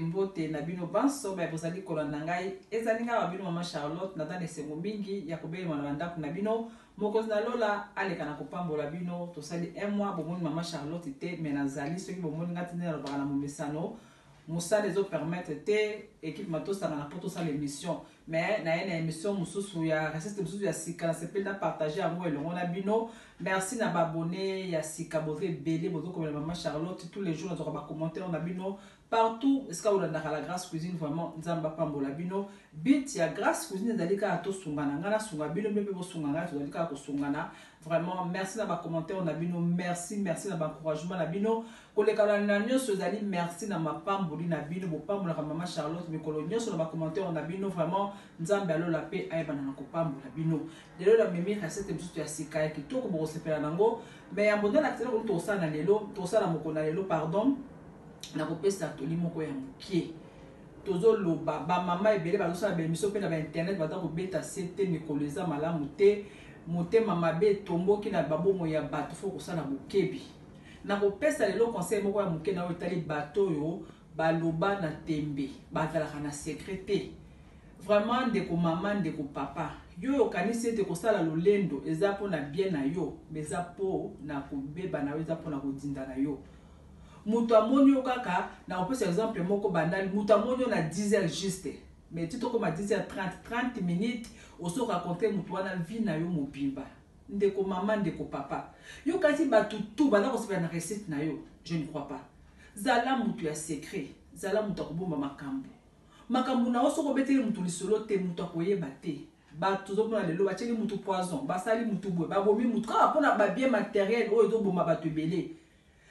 Mbote na bino banso ba bozali kolanda ngai ezali nga babino mama Charlotte na tane sengo mingi ya kobelema na ndako na bino mokozi na lola aleka na kopambola bino tosali un mois bomoni mama Charlotte te mais nazali soki bomoni ngati na lobaka na momesano musala ezo permettre te équipe matosanga na poto sa l'émission mais na une émission mususu ya recette mususu ya sika na sepeli na partager yango elongo na bino merci na babone ya sika boze belé bozo comme mama Charlotte tous les jours na ba commentaire na bino partout est-ce que vous avez la Grâce Cuisine vraiment nzamba pambola bino bit ya Grâce Cuisine dalika to sungana ngana sunga bino bebe bo sungana to dalika ko sungana vraiment merci na ba commentaire na bino merci na ba encouragement na bino koleka na nyonso zali merci na mapamboli na bino bo pambola mama Charlotte mikolo nyonso na ba commentaire na bino vraiment nzambe alola pe ayebana na ko pambola bino lelo la memi recette msusu ya sika ya kitoko bo sepela nango mais ya mbonda na tsela ko to sana lelo to sana mokona lelo pardon na kopesa toli moko ya mokie tozo loba ba mama ebele ba so ba miso pe na ba internet ba ko beta sete mikolo eza malamu te motema mabe tomboki na babongo ya bato fo kosala bokebi na kopesa lelo conseil moko ya moke na otali bato yo baloba na tembe bazalaka na secret te vraiment ndeko mama ndeko papa yo yokanisi ete kosala lolendo eza po na bien na yo eza po na kobeba na yo eza po na kodinda na yo mutu amoni yo kaka na opesa exemple moko bandali mutu amoni na 10h juste mais tu toko ma 10h30 minutes oso raconter mutu wana vie na yo mobimba ndeko mama ndeko papa yo kasi batu tout bana ko sepela na recette na yo je ne crois pas zala mutu ya secret zala mutu akobomba makambo na oso ko beteli mutu lisolo te mutu akoyeba te batu zo pona lelo bacheli mutu poison basali mutu boye babomi mutu kaka pona ba bien matériel oyo zo bomba batu belé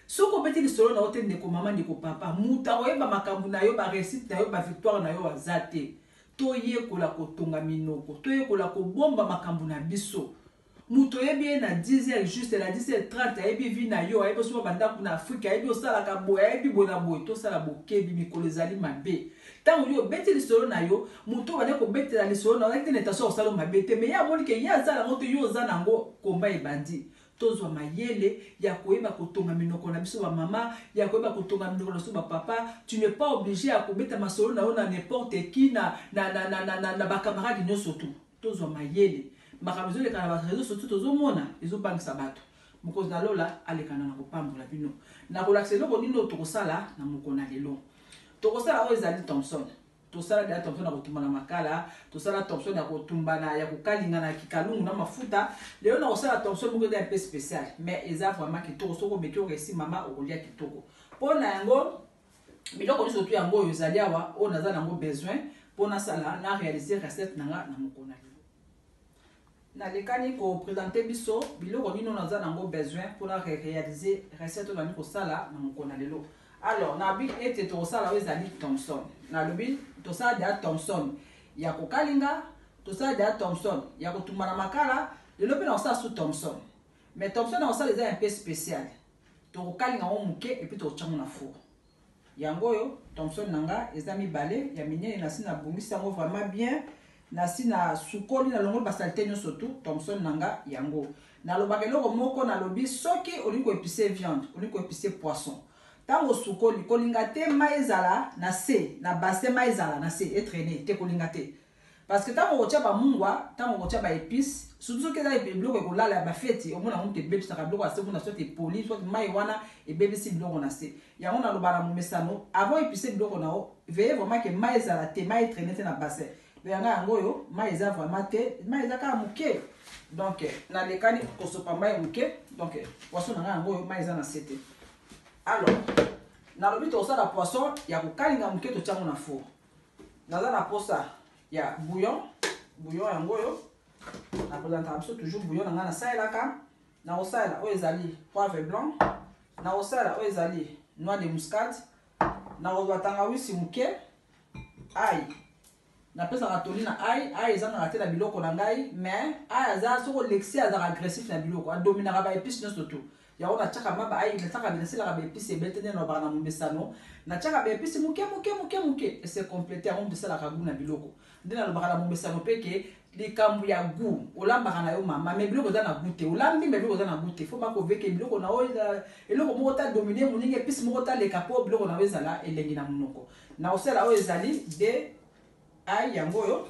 soko beteli solo na ote ndeko mama ndeko papa muta oyeba makambo na yo ba réussite na yo ba victoire na yo azate to yekola kotonga minoko to yekola kobomba makambo na biso muto yebi na 10h juste la 10h30 ayebi vi na yo ayebi so banda kuna Afrika ayebi osala ka boya ayebi bona boy to sala bokebi mikolo ezali mabe tango yo beteli solo na yo muto bana ko betela li solo na yo tene so osala mabe te mais ya moni ke ya zala moto yo zana ngo komba ebandi tozwa mayele ya koyeba kotonga minoko na biso ba mama ya koyeba kotonga minoko na biso ba papa tu n'es pas obligé à kobeta masolo na yo na n'importe qui na ba camarade nyonso tout tozwa mayele makambo le kana ba réseaux sociaux tozomona ezobangisa bato mokozi na lola alekana na kopambola bino na kolakisa eloko nini tokosala na mokona lelo tokosala oyo ezali Thompson tosala de Thompson na kotumba na makala tosala Thompson ya kotumba na ya kokalinga na kikalungu na mafuta lelo na kosala Thompson moko de un peu spécial mais eza vraiment kitoko soko metio resi mama okolia kitoko pona yango biloko nyonso tu yango ezali awa o naza nango besoin pona sala na réaliser recette nanga na mokona lelo na lekani ko présenter biso biloko nino naza nango besoin pona réaliser recette na niko sala na mokona lelo. Alors, na bi ete to sala ezali Thompson. Na lobi to sala de Thompson ya ko kalinga, to sala de Thompson ya ko tumana makala, le lobi na sala sous Thompson. Mais Thompson na sala est un peu spécial. To ko kalinga o muke et puis to chango na four. Yango yo Thompson nanga ezami balé ya minye na sina bungisa ngo vraiment bien. Na sina sukoli na longo basalite nyo surtout Thompson nanga yango. Na lobaka eloko moko na lobi soki olingo épicer viande, olingo épicer poisson. Tango sukoli kolinga te maizala na se na bassin maizala na se etraîner te kolinga te parce que tango kotia ba mungwa tango kotia ba épices surtout que za biloko kolala ba feti omona monte bébé saka biloko ase mona soit poli soit mai wana e bébé si biloko na se ya ona lobana momesano avant épicer biloko na o veillez vraiment que maizala te mai etraîner te na bassin yanga yango yo maiza vraiment te maiza ka muke donc na lekani ko sopa mai muke donc poisson nga yango yo maiza na sete. Alors, na lobi to sala poisson ya ko kalinga muke to chango na four. Naza na posa ya bouillon yango yo. Na présenter biso toujours bouillon nga na sala ka. Na osala o ezali poivre blanc. Na osala o ezali noix de muscade. Na ozatanga wisi muke. Aïe. Na pesa ratoli na aïe ezanga ratela biloko na ngai mais aïe za soko l'excès azara agressif na biloko a dominera ba épices nyonso tout. Ya ona chaka maba ai na chaka binasi la ba épices betene no bana mbesano na chaka ba épices muke et c'est complété on de ça la kagu na biloko ndina lo bana mbesano peke likambu ya goût olambaka na yo mama mais biloko za na goût olambi mais biloko za na goût faut pas ko veke biloko na o eloko moko ta dominer moninga puis moko ta leka po biloko na ezala elengi na munoko na osala o ezali de ai yango yo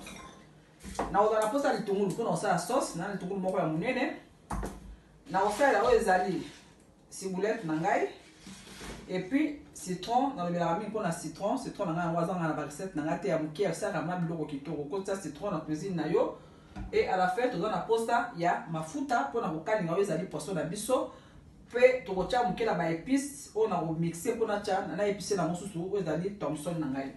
na ozala posa litungulu mpona osala sauce na litungulu moko ya munene na osala o ezali ciboulette na ngai et puis citron dans le mélamine mpona citron na ngai yango azanga na barecette na ngai te ya moke osala ma biloko kitoko kotia citron na cuisine na yo et à la fin toza na posa ya mafuta mpona kokalinga o ezali poisson na biso mpe tokotia moke na baépice oyo na komixe mpona tia na épice na mosusu oyo ezali thomson na ngai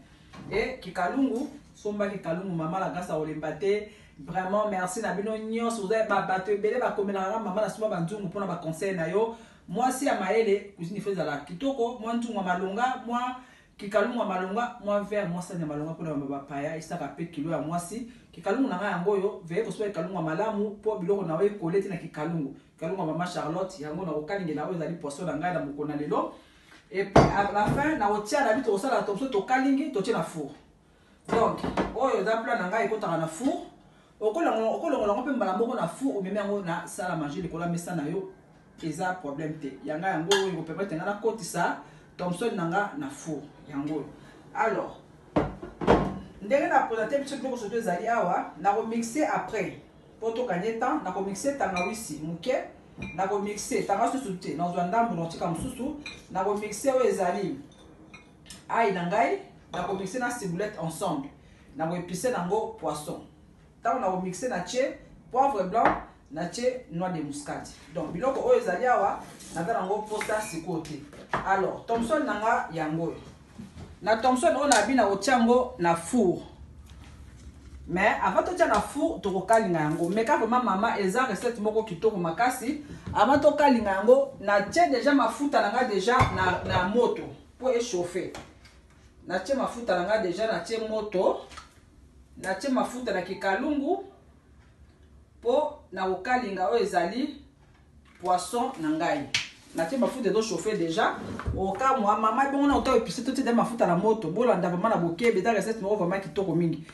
et kikalungu somba kikalungu mama la grâce à olemba te vraiment merci na bino nyonso oza bato ebele bakomelaka mama na sima banzungu mpona baconseil na yo mwasi ya mayele cuisine ifo ezala kitoko mwa nzungu ya malonga mwa kikalungu ya malonga mwa vert mwa sani ya malonga mpona bapaya esaka mpe kilo ya mwasi kikalungu na ngai yango oyo veye kosoba kikalungu ya malamu mpo biloko na yo ekole te na kikalungu ya mama Charlotte yango na kokalingela oyo ezali poisson na ngai na mokona lelo et puis à la fin na otia na biso osala tomso tokalingi totie na four donc oyo eza plat na ngai ekotaka na four okolongola yango mpe mbala moko na four omemi yango na sala manger likolo ya mesa na yo eza problème te yanga yango oyo ekopermettre nga nakotisa thomson na nga na four yango oyo alors ndenge na présente biso biloko soto ezali awa nakomixe après mpo tokanye temps nakomixe tangawisi moke nakomixe tangawisi susu te nazwa ndambo naotika mosusu nakomixe oyo ezali ai na ngai nakomixe na ciboulette ensemble nakoepise nango poisson ntango nakomixe na tie poivre blanc na tie noix de muscade donc biloko oyo ezali awa naza nango posa sikoyo te alors thomson na nga yango oyo na thomson oyo nabi na kotia yango na four mais avant totia na four tokokalinga yango mais kaka mama eza recette moko kitoko makasi avant tokalinga yango natie déjà mafuta na nga déjà na moto po échauffer natie mafuta na nga déjà natie moto natie mafuta na kikalungu po na kokalinga oyo ezali poisson na ngai natie mafuta ezo chauffer déjà okamwa mama bongo na oto epise totie mafuta na moto bolanda vraiment na bokebe eza recette moko vraiment kitoko mingi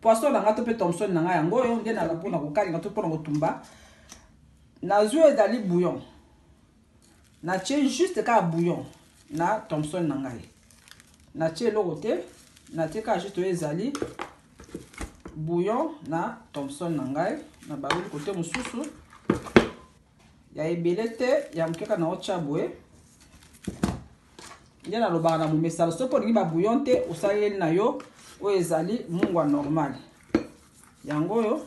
poisson na nga to pe thomson na nga yango oyo nde na mpona kokalinga to mpona kotumba nazwi ezali bouillon natie juste kaka bouillon na thomson na ngai natie eloko te natie kaka juste oyo ezali bouillon na thomson na ngai na baweli kote mosusu ya ebele te ya moke kaka na otya boye nde nalobaka na momesalo so mpo olingi babouillon te osaleli na yo oyo ezali mungwa normal yango oyo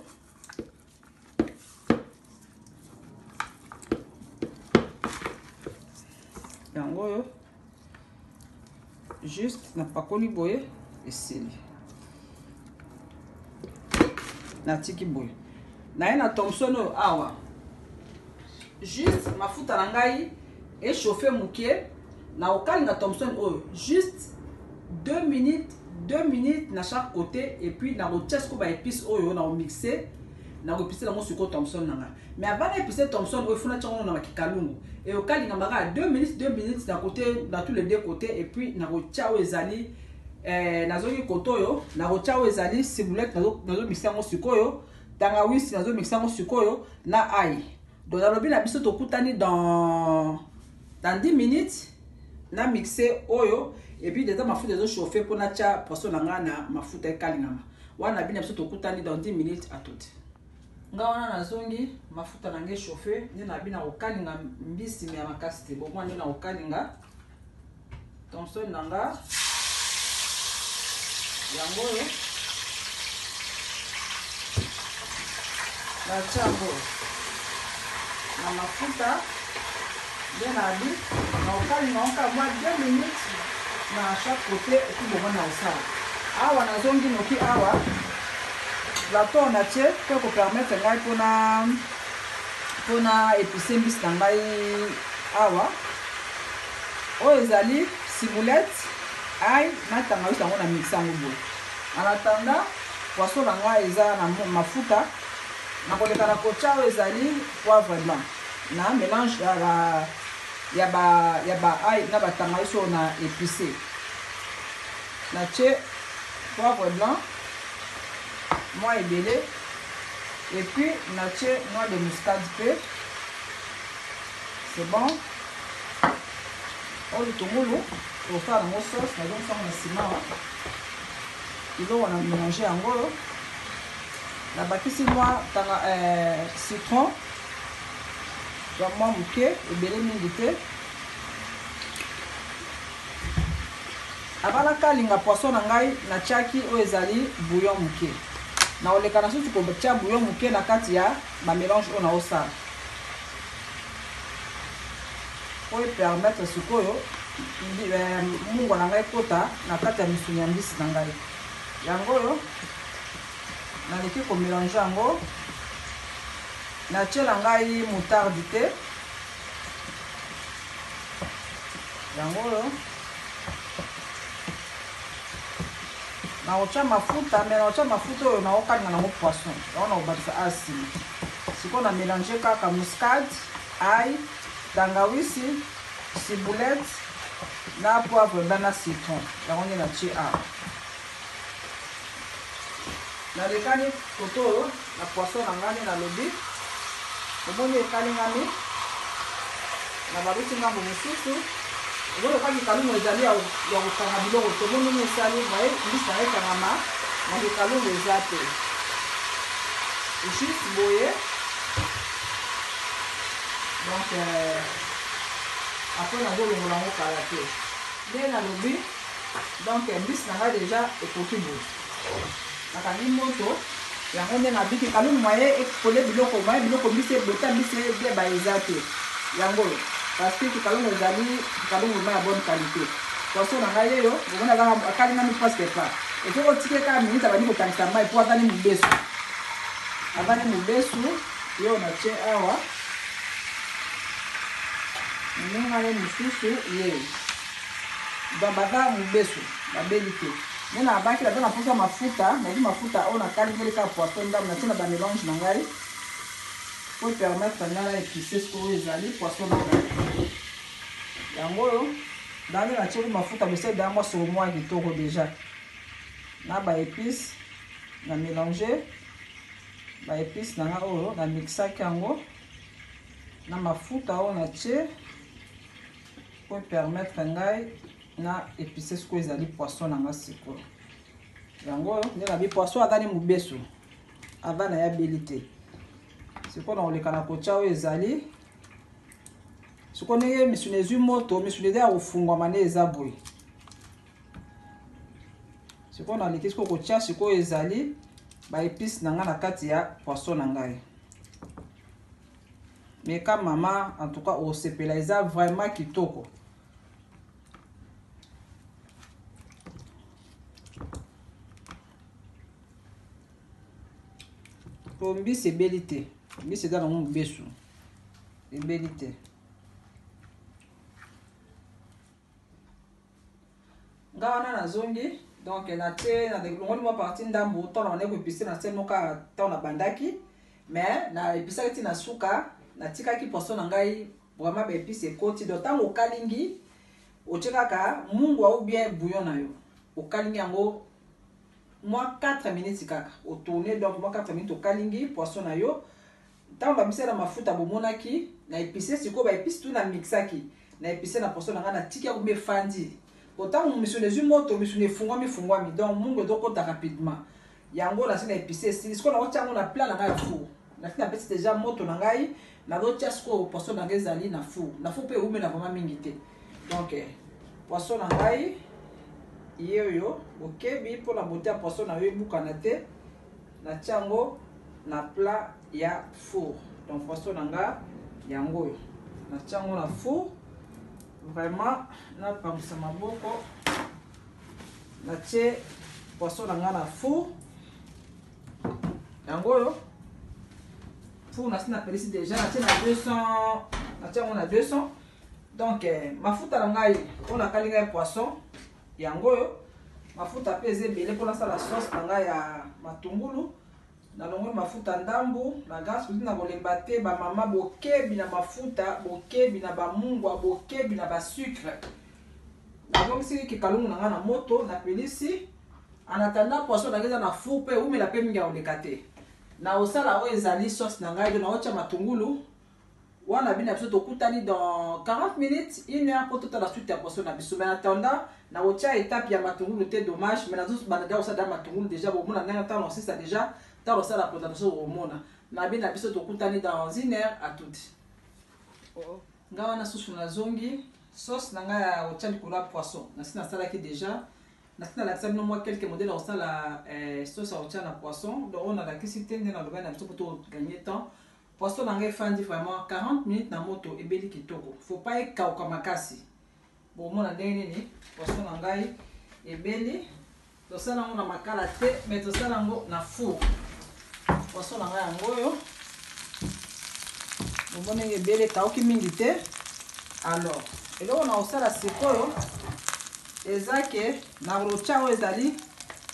juste napakoli boye esili natiki boye naye na thomson oyo awa juste mafuta na ngai échauffe moke na okalinga thomson oyo juste 2 minutes na chaque côté et puis na kotia siko baépice oyo na komixe na koepise nango sikoyo thomson na ngai mais avant na epise thomson oyo funa tiango na makikalungu et okalinga maka 2 minutes na côté dans tous les deux côtés et puis na kotia oyo ezali nazoki koto oyo na kotia oyo ezali ciboulette nazomixe yango sikoyo tangawisi nazomixe yango sikoyo na ai donc nalobi na biso tokutani dans 10 minutes na mixe oyo et puis déjà mafuta ezo chauffer pour na tia poisson na nga na mafuta ekalingama wana bina biso tokutani dans 10 minutes à tout nga wana nazongi mafuta na nge chauffer nde na bina kokalinga mbisi ya makasi te bon nde na kokalinga thomson na nga yango oyo natia yango na mafuta nde nabi na kokalinga oka mwa 2 minutes na chaque côté eki bongo na osala awa nazongi noki awa plateau na tie mpo kopermettre ngai mpona epise mbisi na ngai awa oyo ezali ciboulette ai na tangawisi yango na mixe yango boye en attendant poisson na ngai eza na mafuta nakoleka na kotia oyo ezali poivre blanc na mélange ya ba ai na batangawisi oyo na épicé natie poivre blanc mwa ebele Et puis natie noix de muscade pe. C'est bon. On le tomolo pour faire la sauce, mais donc ça on est ciment. Ils vont on a mélangé en gros. La bakisi moi citron. Donc moi mouké et belé mingi. Avant la kalinga poisson na ngai na tiaki o ezali bouillon mouké. Na oleka na susu ko tia bouillon mouké na kati ya ba mélange on a osala. Pour permettre sikoyo mungu na ngai kota na kati ya misuni ya mbisi na ngai. Yango yo na leki ko mélanger yango. Na tiela ngai moutarde te. Yango yo na ocha mafuta, mais na ocha mafuta oyo na okanga na poisson. On a obatisa asili. Siko na mélanger kaka muscade, ail, tangawisi, ciboulette, na poivre na citron. Yango nde na tie awa. Na lekani koto oyo na poisson na ngani na lobi. Omoni ekalingami na baluti ngambo mosusu. Oyo kaki kalungu ezali ya kokanga biloko tomoni ni esali baye mbisi na ekangama na kalungu eza te. Juste boye. Donc après nazolongola yango kala te. Nde nalobi donc mbisi na ngai déjà ekoki boye. Nakangi moto yango nde nabiki kalungu maye ekole biloko maye biloko mbisi ebota mbisi ebeba eza te. Yango parce que kalungu ezali kalungu ma ya bonne qualité. Poisson na ngai yo bomona kaka akalingami presque pas. Et puis otike kaka minute abandi kotangisa mai po avandi mobesu. Avandi mobesu yo na tie awa. Ningale mosusu ye. Donc baza mobesu babeli te. Nena abaki la na posa mafuta, na di mafuta on a kalingeli ka poisson ndam na tina ba mélange na ngai. Pour permettre à épicer ce que vous allez poisson de ngai. Yango yo dans la tire mafuta bese dango sur moi qui toko déjà. Na ba épice na mélanger ba épice na nga oyo na mixa kango na mafuta on a tire pour permettre ngai na épicer ce que vous allez poisson na nga siko. Yango yo na bi poisson adani mubesu avant na ya belité. C'est quoi dans les canapos chao ezali ce qu'on est missionné moto missionné à ufungwa mane ezabwe c'est quoi dans les qu'est-ce qu'on tia ce qu'on ezali ba épice nanga na kati ya poisson nangai mais comme maman en tout cas au sepela eza vraiment kitoko pour mbisi c'est belité. Mais c'est dans mon besu. Et belité. Gawana na zongi. Donc na te na de ngoni mo parti ndambo to na ko épicé na se moka ta na bandaki. Mais na épicé ti na suka na tika ki poisson na ngai vraiment ba épice koti do tango kalingi o tshekaka mungu ou bien bouillon na yo. O kalingi yango moi 4 minutes kaka. O tourner donc moi 4 minutes o kalingi poisson na yo. Tant ba misela mafuta bomonaki na épicé siko ba épice tout na mixaki na épicé na poisson na tika ko be fandi autant monsieur les moto monsieur ne fungwami donc mungo doko ta rapidement yango na sina épicé siko na otia na plat na ngai four na fina petit déjà moto na ngai na do tia siko poisson na ngai zali na four pe ume na vraiment mingité donc poisson na ngai yeyo okebi pour la beauté poisson na yo bukana te na tiango na plat ya four donc poisson nanga yango na tiango na four vraiment na pamisa maboko na tie poisson nanga na four yango yo four na sina pelisi déjà na tie na 200 na tiango na 200 donc mafuta nanga on a kalinga poisson yango yo mafuta peze belé pour la sauce nanga ya matungulu na longo mafuta ndambu na gas na kolemba te ba mama bokebi na mafuta bokebi na ba mungwa bokebi na ba sucre na donc si ki kalungu nanga na moto na pelisi en attendant poisson na ngeza na four pe umela pe mingi olekate na osala oyo ezali sauce na ngai na otia matungulu wana bina biso tokutani dans 40 minutes 1 heure pour totala suite ya poisson na biso. Mais en attendant na otia étape ya matungulu te dommage, mais nazo banda osala matungulu déjà bon mona nanga tant aussi ça déjà tant osala la présentation au mona na bina biso tokutani dans 1 heure à toute. Ngawa na susu na zongi sauce na ngai ya otia likolo ya poisson na sina sala ki déjà na sina la sabino moi quelques modèles osala sauce à otia na poisson donc on a la kisite na loba na biso pour gagner temps. Poisson nanga fandi vraiment 40 minutes na moto ebeli kitoko. Faut pas ekauka makasi. Bon mona ndenge nini poisson nanga ebeli. To sala ngo na makala te mais to sala ngo na four. Poisson nanga yango yo. Bon mona ebeli kauki mingi te. Alors, eloko na osala sikoyo ezake na rocha o ezali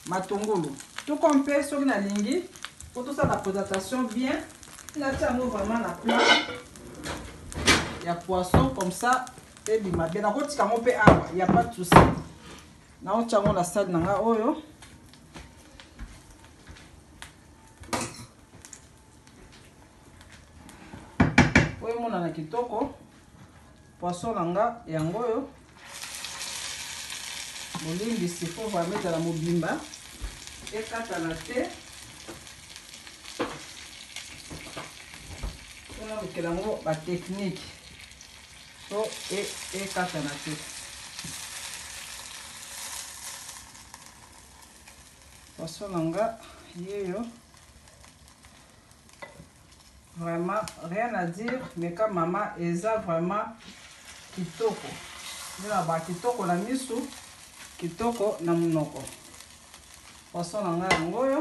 matungulu. Tout compte soki na lingi pour tout ça la présentation bien. Là, tu as vraiment la plat. Il y a poisson comme ça. Et bien, il n'y a pas de souci. Là, on tient la salade. Oyo. Oyo, mon ana kitoko. Poisson nanga yango yo. Molimbi, il faut vraiment mettre la mobimba. Et kata la thé. On a la technique so et katana te poisson nanga yeyo vraiment rien à dire mais quand maman eza vraiment kitoko nina ba kitoko na misu kitoko na munoko poisson nanga yango yo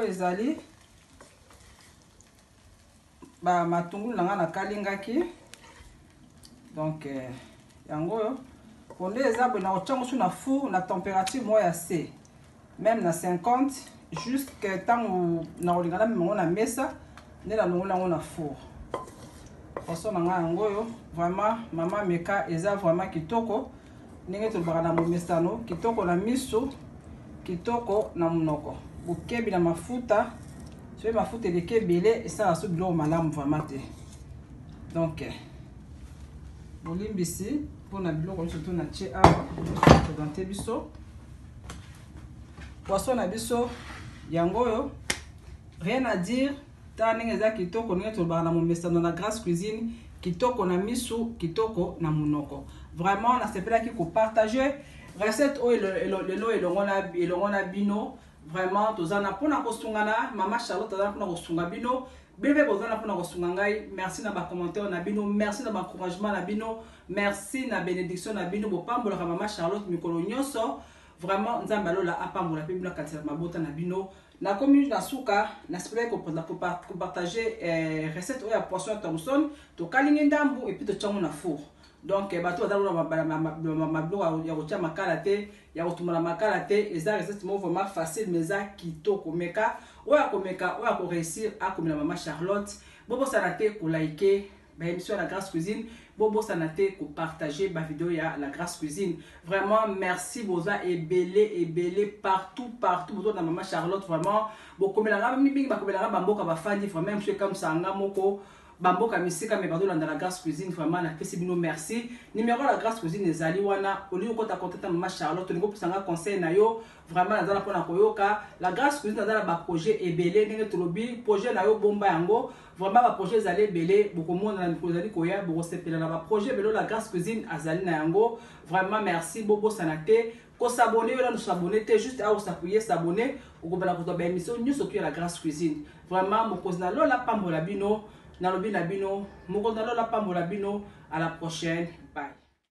ezali ba matungulu nanga na kalingaki donc yango yo ponde ezabo na ochango sous na four na température moya C même na 50 jusqu'à temps na olingana même na mesa ne la longola ngo na four poisson nanga yango yo vraiment maman meka eza vraiment kitoko ndenge to bana mo mesano kitoko na miso kitoko na munoko bokebi na mafuta so mafuta eleke ebele esala so biloko malamu vraiment te donc bolimbisi mpona biloko nyonso to na tie awa présente biso poisson na biso yango oyo rien à dire ta ndenge eza kitoko ndenge tolobaka na momesano na Grasse Cuisine kitoko na misu kitoko na munoko vraiment nasepelaki kopartage recette oyo lelo elongo na bino. Vraiment, tozana pona kosungana, Maman Charlotte tozana pona kosunga bino, bébé bozana pona kosunga ngai. Merci na ba commentaire na bino, merci na ba encouragement na bino, merci na bénédiction na bino. Bo pambola ka Maman Charlotte mikolo nyonso. Vraiment nzamba lola apambola pe bino katisa mabota na bino. Na commune na suka, na spray ko partager recette oya poisson Thomson, to kalingi ndambu et puis to tchango na four. Donc bato bazalo na mablo ya kotia makala te ya kotumala makala te eza recette mo vraiment facile mais za kitoko meka oya ko réussir a comme la Maman Charlotte bobo sanate ko liker ba émission la Grasse Cuisine bobo sanate ko partager ba vidéo ya la Grasse Cuisine vraiment merci boza ebele partout bozo na Maman Charlotte vraiment bokomela nga mingi bakomela nga mboka ba fandi vraiment monsieur comme ça nga moko bamboka misika me bando dans la Grasse Cuisine vraiment na pesi bino merci numéro la Grasse Cuisine ezali wana oli ko ta contacter Maman Charlotte ngo pusanga conseil na yo vraiment nazala pona koyoka la Grasse Cuisine nazala ba projet ebele ndenge tolobi projet na yo bomba yango vraiment ba projet ezali ebele bokomona na kozali koya bokosepela na ba projet belo la Grasse Cuisine azali na yango vraiment merci bobo sanate ko s'abonner là nous s'abonner te juste à s'appuyer s'abonner ou ko bana ko to ba émission nyuso ki la Grasse Cuisine vraiment mokozina lola pambola bino Nalobi Nabino, Mokonalo la Pambola Bino, à la prochaine. Bye.